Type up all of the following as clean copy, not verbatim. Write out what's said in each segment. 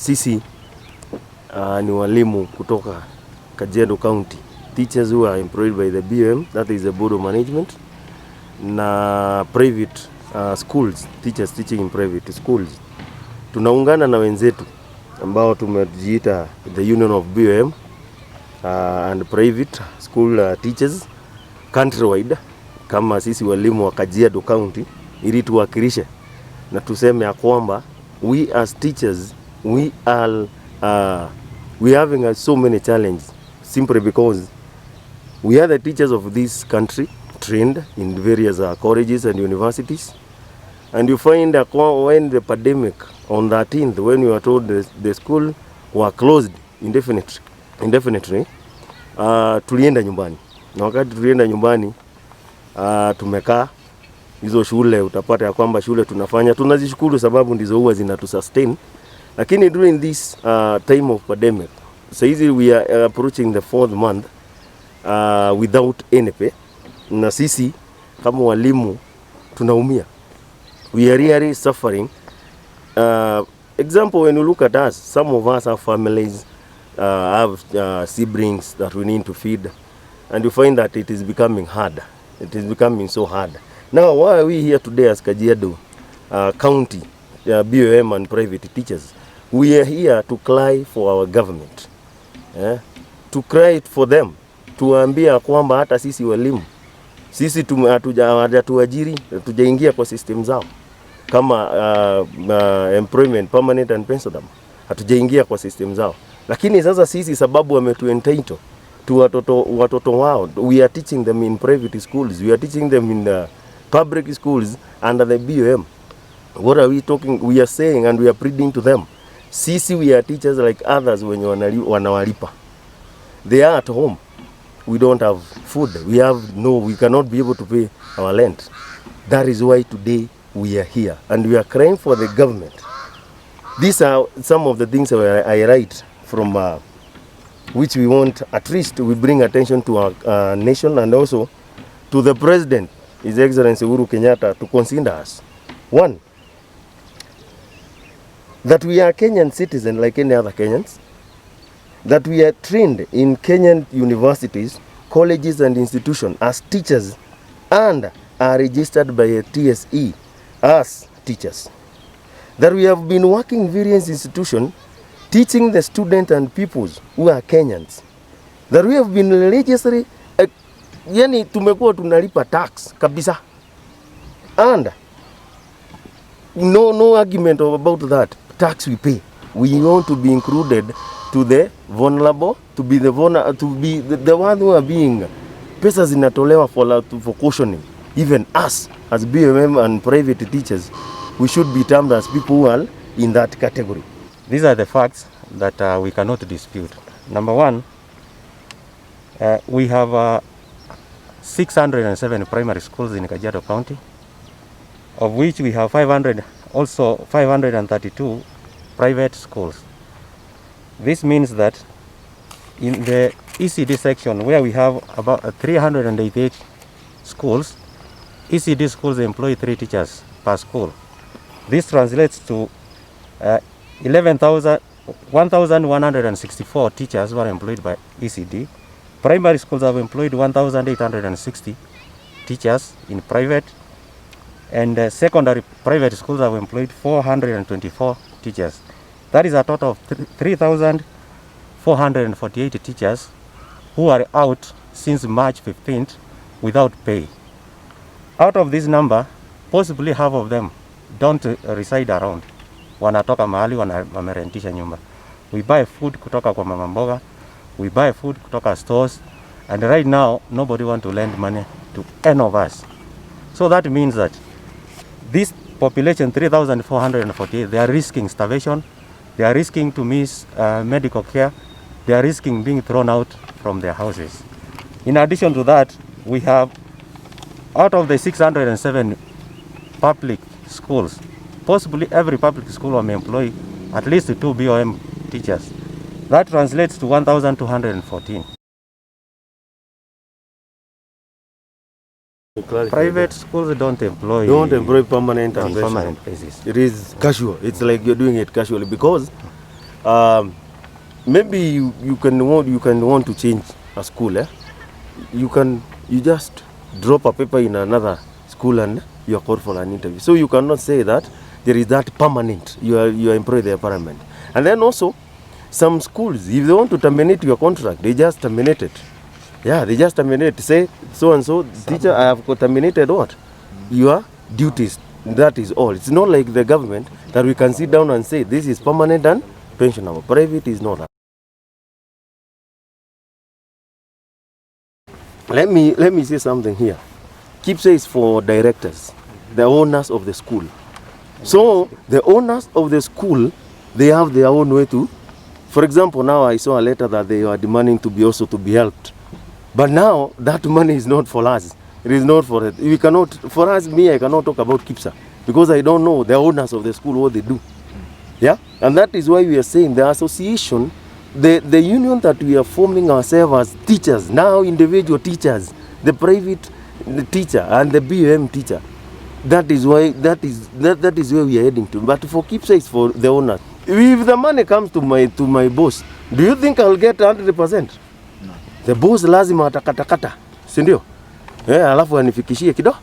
Sisi ni walimu kutoka Kajiado County, teachers who are employed by the B.O.M, that is the Board of Management, na private schools, teachers teaching in private schools. Tunaungana na wenzetu ambao tumejiita the Union of B.O.M and private school teachers countrywide, kama sisi walimu wa Kajiado County, ili tuwakilishe na tuseme ya kwamba we as teachers we are having so many challenges simply because we are the teachers of this country, trained in various colleges and universities. And you find that when the pandemic on 13th, when we were told the school were closed indefinitely, tulienda nyumbani. Na wakati tulienda nyumbani, tumekaa hizo shule, utapata ya kwamba shule tunazishukuru sababu ndizo huwa zinatusustain. Lakini during this time of pandemic, saizi we are approaching the 4th month without any pay. Na sisi kama walimu tunaumia. We are really suffering. Example, when you look at us, some of us have families, have siblings that we need to feed, and you find that it is becoming hard. It is becoming so hard. Now, why are we here today as Kajiado County, B.O.M and private teachers? We are here to cry for our government, to cry for them, tuambia kwamba hata sisi walimu, sisi hatujaajiri, hatujaingia kwa system zao kama employment permanent and pensionable, hatujaingia kwa system zao. Lakini sasa sisi sababu wametu-entitle tu watoto wao, we are teaching them in private schools, we are teaching them in the public schools under the B.O.M. What are we talking? We are saying and we are pleading to them. Sisi we are teachers like others wenye wanawalipa. They are at home. We don't have food. We cannot be able to pay our rent. That is why today we are here and we are crying for the government. These are some of the things I write from which we want, at least we bring attention to our nation and also to the President, His Excellency Uhuru Kenyatta, to consider us. One, that we are Kenyan citizens like any other Kenyans, that we are trained in Kenyan universities, colleges and institutions as teachers and are registered by a TSE as teachers, that we have been working in various institutions teaching the students and pupils who are Kenyans, that we have been religiously yani tumekuwa tunalipa tax kabisa, and no argument about that tax we pay. We want to be included to the vulnerable, to be the one who are being pesa zinatolewa for cautioning. Even us as B.O.M and private teachers, we should be termed as people who are in that category. These are the facts that we cannot dispute. Number one, we have 607 primary schools in Kajiado County, of which we have 532 private schools. This means that in the ECD section, where we have about 388 schools, ECD schools employ 3 teachers per school. This translates to 1,164 teachers who are employed by ECD. Primary schools have employed 1,860 teachers in private, and secondary private schools have employed 424 teachers. That is a total of 3,448 teachers who are out since March 15th without pay. Out of this number, possibly half of them don't reside around. Wanatoka mahali wamerentisha nyumba. We buy food kutoka kwa mama mboga, we buy food kutoka stores, and right now nobody want to lend money to any of us. So that means that this population, 3,448, they are risking starvation, they are risking to miss medical care, they are risking being thrown out from their houses. In addition to that, we have, out of the 607 public schools, possibly every public school will employ at least 2 B.O.M teachers. That translates to 1,214. Private schools don't employ permanent on permanent basis. It is casual. It's like you're doing it casually because maybe you can want to change a school. You just drop a paper in another school and you are called for an interview. So you cannot say that there is that permanent. You are employed there permanent. And then also, some schools, if they want to terminate your contract, they just terminate it. Yeah, they just terminate. Say so and so teacher, I have terminated what? Your duties. That is all. It's not like the government that we can sit down and say this is permanent and pensionable. Private is not that. Let me say something here. KIPSA is for directors, the owners of the school. So the owners of the school, they have their own way to. For example, now I saw a letter that they are demanding to be helped. But now that money is not for us. It is not for it. We cannot. For us, I cannot talk about KIPSA because I don't know the owners of the school what they do. Yeah, and that is why we are saying the association. The union that we are forming ourselves as teachers, now individual teachers, the private teacher and the B.O.M teacher, that is where we are heading to. But for KIPSA is for the owner. If the money comes to my boss, do you think I'll get 100%? No. The boss lazima atakatakata, si ndio? Alafu anifikishie kidogo.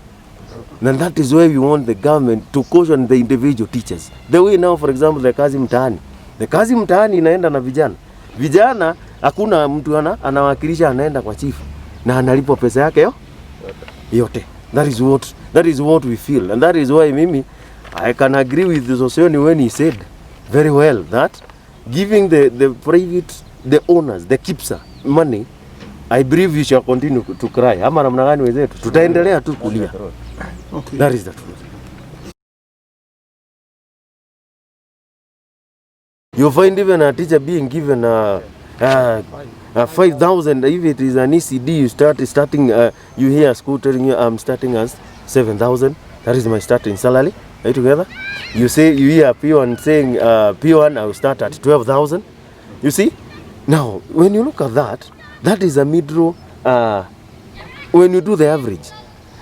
And that is why we want the government to caution the individual teachers. The way now, for example, the kazi mtaani. The kazi mtaani inaenda na vijana. Vijana hakuna mtu anawakilisha anaenda kwa chief na analipwa pesa yake yote. That is what we feel, and that is why I can agree with the Sosioni when he said very well that giving the private, the owners, the KIPSA money, I believe we shall continue to cry. Ama namna gani wenzetu tutaendelea tu kulia. Okay. That is the truth. You find even a teacher being given 5,000. If it is an ECD, you hear a school telling you I'm starting as 7,000. That is my starting salary. Are you together? You hear P1 saying P1 I will start at 12,000. You see? Now, when you look at that, that is a mid-row when you do the average.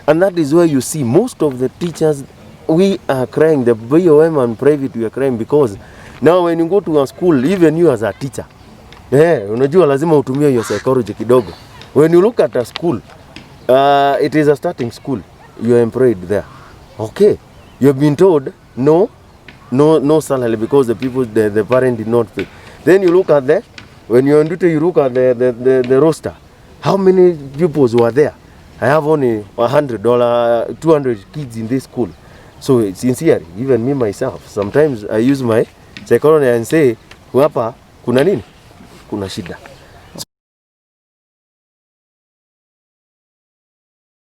And that is where you see most of the teachers, we are crying. The B.O.M and private, we are crying because now when you go to a school, even you as a teacher, unajua lazima utumie your psychology kidogo. When you look at a school, it is a starting school. You are employed there. Okay. You have been told no salary because the parent did not pay. Then you look at when you're on duty, you look at the roster. How many pupils were there? I have only $100, 200 kids in this school. So sincerely, even me myself, sometimes I use my psychology and say, hapa kuna nini? Kuna shida.